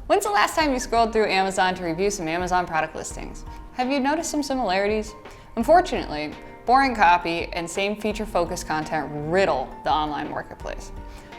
When's the last time you scrolled through Amazon to review some Amazon product listings? Have you noticed some similarities? Unfortunately, boring copy and same feature-focused content riddle the online marketplace.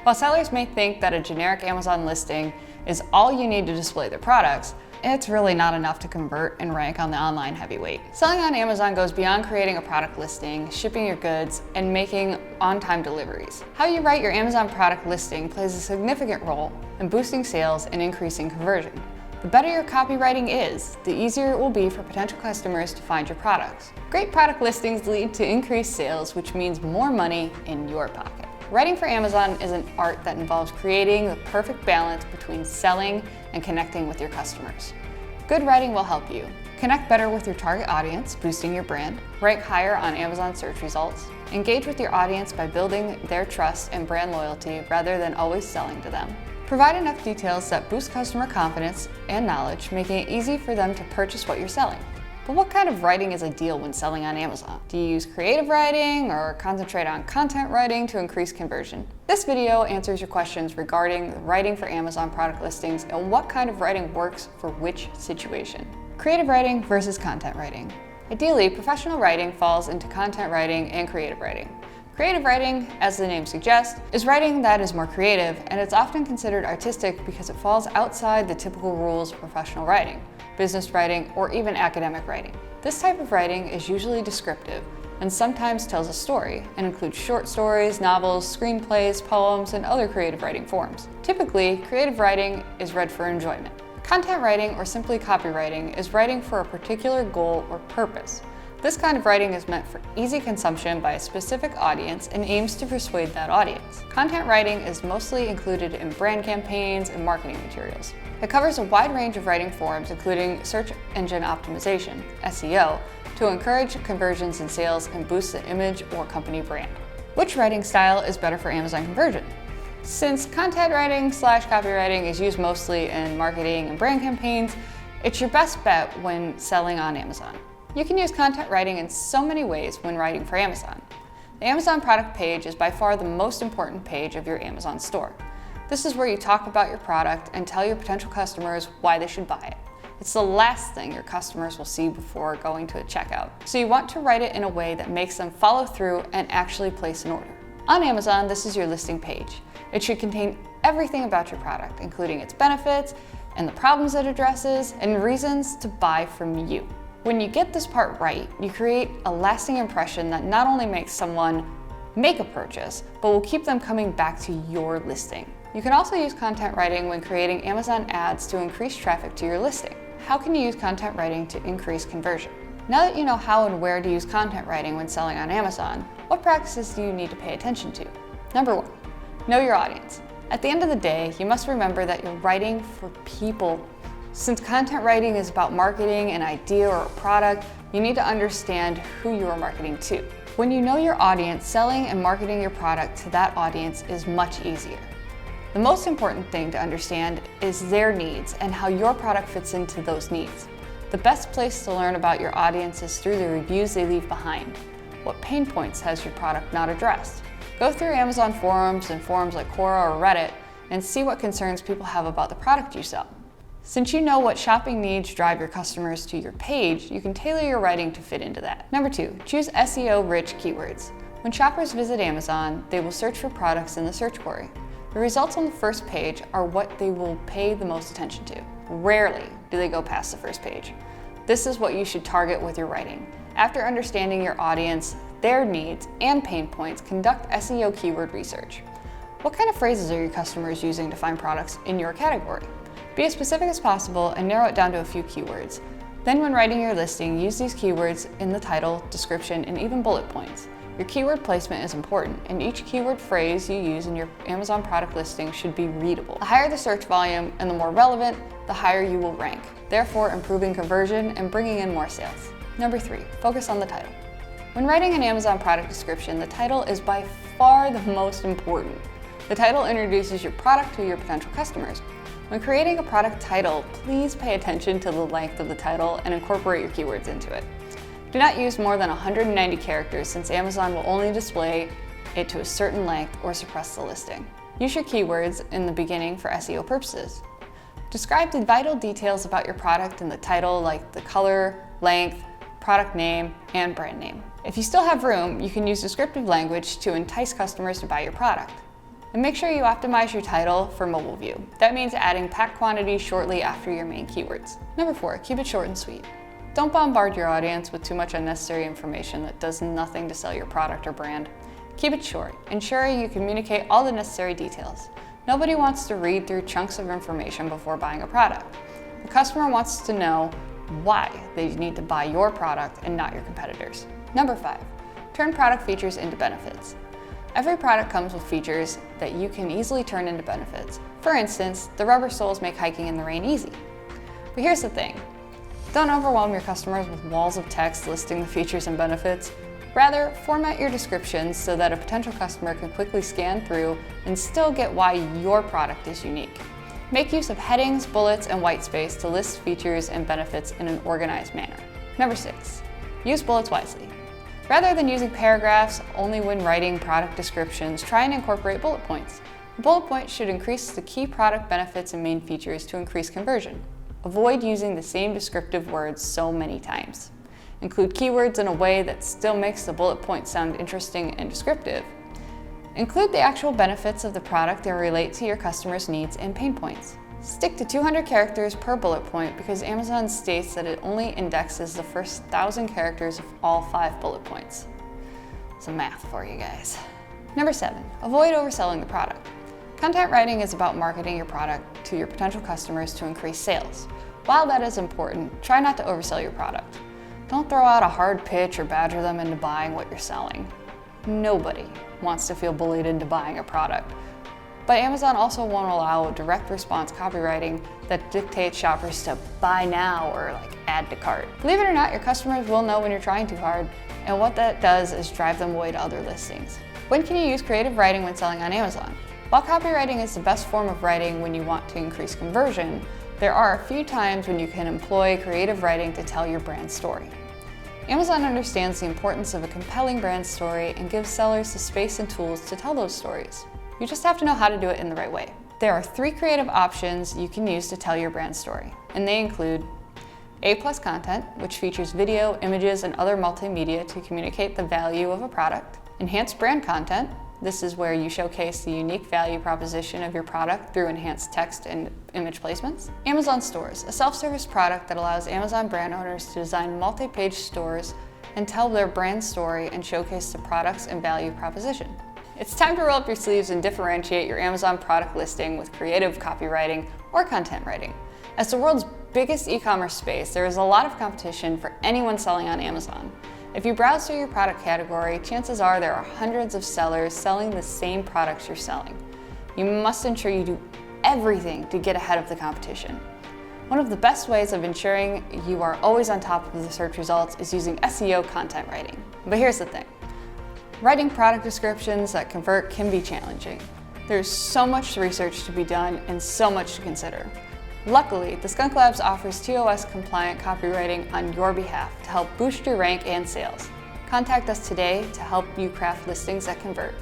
While sellers may think that a generic Amazon listing is all you need to display their products, it's really not enough to convert and rank on the online heavyweight. Selling on Amazon goes beyond creating a product listing, shipping your goods, and making on-time deliveries. How you write your Amazon product listing plays a significant role in boosting sales and increasing conversion. The better your copywriting is, the easier it will be for potential customers to find your products. Great product listings lead to increased sales, which means more money in your pocket. Writing for Amazon is an art that involves creating the perfect balance between selling and connecting with your customers. Good writing will help you connect better with your target audience, boosting your brand, rank higher on Amazon search results, engage with your audience by building their trust and brand loyalty rather than always selling to them. Provide enough details that boost customer confidence and knowledge, making it easy for them to purchase what you're selling. But what kind of writing is ideal when selling on Amazon? Do you use creative writing or concentrate on content writing to increase conversion? This video answers your questions regarding writing for Amazon product listings and what kind of writing works for which situation. Creative writing versus content writing. Ideally, professional writing falls into content writing and creative writing. Creative writing, as the name suggests, is writing that is more creative, and it's often considered artistic because it falls outside the typical rules of professional writing, business writing, or even academic writing. This type of writing is usually descriptive and sometimes tells a story and includes short stories, novels, screenplays, poems, and other creative writing forms. Typically, creative writing is read for enjoyment. Content writing, or simply copywriting, is writing for a particular goal or purpose. This kind of writing is meant for easy consumption by a specific audience and aims to persuade that audience. Content writing is mostly included in brand campaigns and marketing materials. It covers a wide range of writing forms, including search engine optimization, SEO, to encourage conversions and sales and boost the image or company brand. Which writing style is better for Amazon conversion? Since content writing / copywriting is used mostly in marketing and brand campaigns, it's your best bet when selling on Amazon. You can use content writing in so many ways when writing for Amazon. The Amazon product page is by far the most important page of your Amazon store. This is where you talk about your product and tell your potential customers why they should buy it. It's the last thing your customers will see before going to a checkout. So you want to write it in a way that makes them follow through and actually place an order. On Amazon, this is your listing page. It should contain everything about your product, including its benefits and the problems it addresses and reasons to buy from you. When you get this part right, you create a lasting impression that not only makes someone make a purchase, but will keep them coming back to your listing. You can also use content writing when creating Amazon ads to increase traffic to your listing. How can you use content writing to increase conversion? Now that you know how and where to use content writing when selling on Amazon, what practices do you need to pay attention to? Number 1, know your audience. At the end of the day, you must remember that you're writing for people. Since content writing is about marketing an idea or a product, you need to understand who you are marketing to. When you know your audience, selling and marketing your product to that audience is much easier. The most important thing to understand is their needs and how your product fits into those needs. The best place to learn about your audience is through the reviews they leave behind. What pain points has your product not addressed? Go through Amazon forums and forums like Quora or Reddit and see what concerns people have about the product you sell. Since you know what shopping needs drive your customers to your page, you can tailor your writing to fit into that. Number 2, choose SEO-rich keywords. When shoppers visit Amazon, they will search for products in the search query. The results on the first page are what they will pay the most attention to. Rarely do they go past the first page. This is what you should target with your writing. After understanding your audience, their needs, and pain points, conduct SEO keyword research. What kind of phrases are your customers using to find products in your category? Be as specific as possible and narrow it down to a few keywords. Then when writing your listing, use these keywords in the title, description, and even bullet points. Your keyword placement is important, and each keyword phrase you use in your Amazon product listing should be readable. The higher the search volume and the more relevant, the higher you will rank, therefore improving conversion and bringing in more sales. Number 3, focus on the title. When writing an Amazon product description, the title is by far the most important. The title introduces your product to your potential customers. When creating a product title, please pay attention to the length of the title and incorporate your keywords into it. Do not use more than 190 characters since Amazon will only display it to a certain length or suppress the listing. Use your keywords in the beginning for SEO purposes. Describe the vital details about your product in the title, like the color, length, product name, and brand name. If you still have room, you can use descriptive language to entice customers to buy your product. And make sure you optimize your title for mobile view. That means adding packed quantity shortly after your main keywords. Number 4, keep it short and sweet. Don't bombard your audience with too much unnecessary information that does nothing to sell your product or brand. Keep it short, ensuring you communicate all the necessary details. Nobody wants to read through chunks of information before buying a product. The customer wants to know why they need to buy your product and not your competitors. Number 5, turn product features into benefits. Every product comes with features that you can easily turn into benefits. For instance, the rubber soles make hiking in the rain easy. But here's the thing, don't overwhelm your customers with walls of text listing the features and benefits. Rather, format your descriptions so that a potential customer can quickly scan through and still get why your product is unique. Make use of headings, bullets, and white space to list features and benefits in an organized manner. Number 6, use bullets wisely. Rather than using paragraphs only when writing product descriptions, try and incorporate bullet points. A bullet point should increase the key product benefits and main features to increase conversion. Avoid using the same descriptive words so many times. Include keywords in a way that still makes the bullet point sound interesting and descriptive. Include the actual benefits of the product and relate to your customers' needs and pain points. Stick to 200 characters per bullet point because Amazon states that it only indexes the first 1,000 characters of all 5 bullet points. Some math for you guys. Number 7, avoid overselling the product. Content writing is about marketing your product to your potential customers to increase sales. While that is important, try not to oversell your product. Don't throw out a hard pitch or badger them into buying what you're selling. Nobody wants to feel bullied into buying a product. But Amazon also won't allow direct response copywriting that dictates shoppers to buy now or add to cart. Believe it or not, your customers will know when you're trying too hard, and what that does is drive them away to other listings. When can you use creative writing when selling on Amazon? While copywriting is the best form of writing when you want to increase conversion, there are a few times when you can employ creative writing to tell your brand story. Amazon understands the importance of a compelling brand story and gives sellers the space and tools to tell those stories. You just have to know how to do it in the right way. There are 3 creative options you can use to tell your brand story, and they include A+ content, which features video, images, and other multimedia to communicate the value of a product. Enhanced brand content. This is where you showcase the unique value proposition of your product through enhanced text and image placements. Amazon Stores, a self-service product that allows Amazon brand owners to design multi-page stores and tell their brand story and showcase the products and value proposition. It's time to roll up your sleeves and differentiate your Amazon product listing with creative copywriting or content writing. As the world's biggest e-commerce space, there is a lot of competition for anyone selling on Amazon. If you browse through your product category, chances are there are hundreds of sellers selling the same products you're selling. You must ensure you do everything to get ahead of the competition. One of the best ways of ensuring you are always on top of the search results is using SEO content writing. But here's the thing. Writing product descriptions that convert can be challenging. There's so much research to be done and so much to consider. Luckily, the Skunk Labs offers TOS-compliant copywriting on your behalf to help boost your rank and sales. Contact us today to help you craft listings that convert.